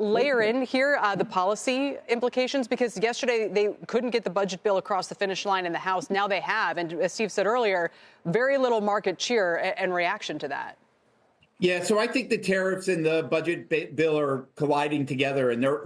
layer in here the policy implications, because yesterday they couldn't get the budget bill across the finish line in the House. Now they have. And as Steve said earlier, very little market cheer and reaction to that. Yeah, so I think the tariffs and the budget bill are colliding together, and they're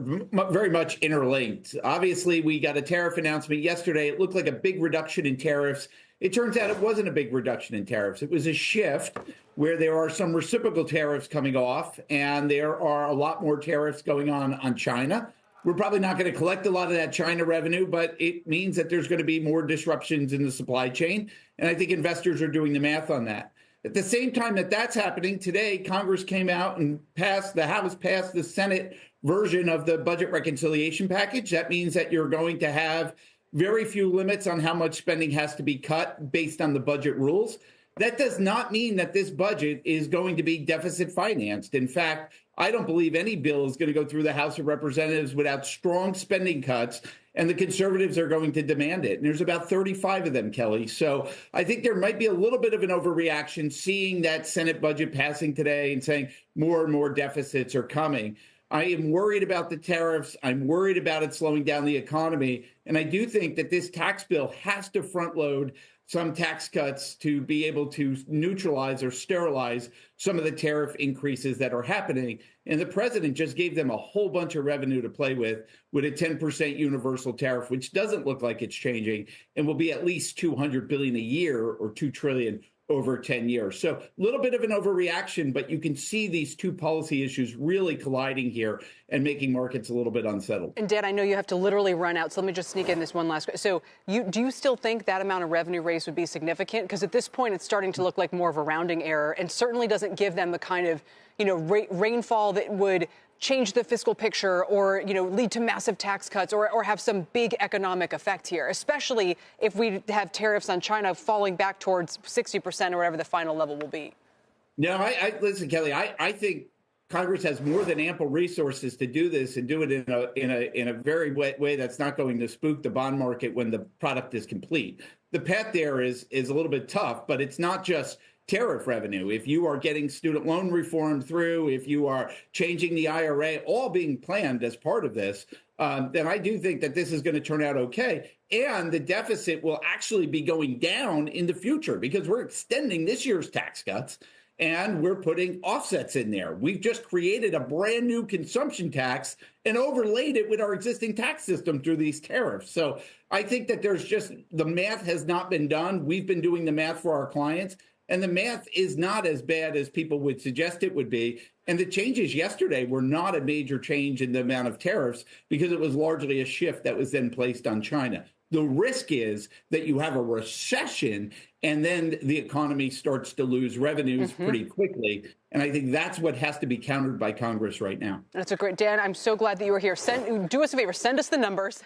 very much interlinked. Obviously, we got a tariff announcement yesterday. It looked like a big reduction in tariffs. It turns out it wasn't a big reduction in tariffs. It was a shift where there are some reciprocal tariffs coming off, and there are a lot more tariffs going on China. We're probably not going to collect a lot of that China revenue, but it means that there's going to be more disruptions in the supply chain. And I think investors are doing the math on that. At the same time that that's happening today, Congress came out and the House passed the Senate version of the budget reconciliation package. That means that you're going to have very few limits on how much spending has to be cut based on the budget rules. That does not mean that this budget is going to be deficit financed. In fact, I don't believe any bill is going to go through the House of Representatives without strong spending cuts, and the conservatives are going to demand it. And there's about 35 of them, Kelly. So I think there might be a little bit of an overreaction seeing that Senate budget passing today and saying more and more deficits are coming. I am worried about the tariffs. I'm worried about it slowing down the economy. And I do think that this tax bill has to front load some tax cuts to be able to neutralize or sterilize some of the tariff increases that are happening. And the president just gave them a whole bunch of revenue to play with a 10% universal tariff, which doesn't look like it's changing and will be at least $200 billion a year or $2 trillion over 10 years. So a little bit of an overreaction, but you can see these two policy issues really colliding here and making markets a little bit unsettled. And Dan, I know you have to literally run out, so let me just sneak in this one last question. So do you still think that amount of revenue raise would be significant? Because at this point, it's starting to look like more of a rounding error and certainly doesn't give them the kind of, rainfall that would change the fiscal picture or, lead to massive tax cuts or have some big economic effect here, especially if we have tariffs on China falling back towards 60% or whatever the final level will be. No, listen, Kelly, I think Congress has more than ample resources to do this and do it in a very way that's not going to spook the bond market when the product is complete. The path there is a little bit tough, but it's not just tariff revenue. If you are getting student loan reform through, if you are changing the IRA, all being planned as part of this, then I do think that this is going to turn out okay. And the deficit will actually be going down in the future because we're extending this year's tax cuts and we're putting offsets in there. We've just created a brand new consumption tax and overlaid it with our existing tax system through these tariffs. So I think that the math has not been done. We've been doing the math for our clients. And the math is not as bad as people would suggest it would be. And the changes yesterday were not a major change in the amount of tariffs because it was largely a shift that was then placed on China. The risk is that you have a recession and then the economy starts to lose revenues pretty quickly. And I think that's what has to be countered by Congress right now. That's a great, Dan, I'm so glad that you were here. Do us a favor, send us the numbers.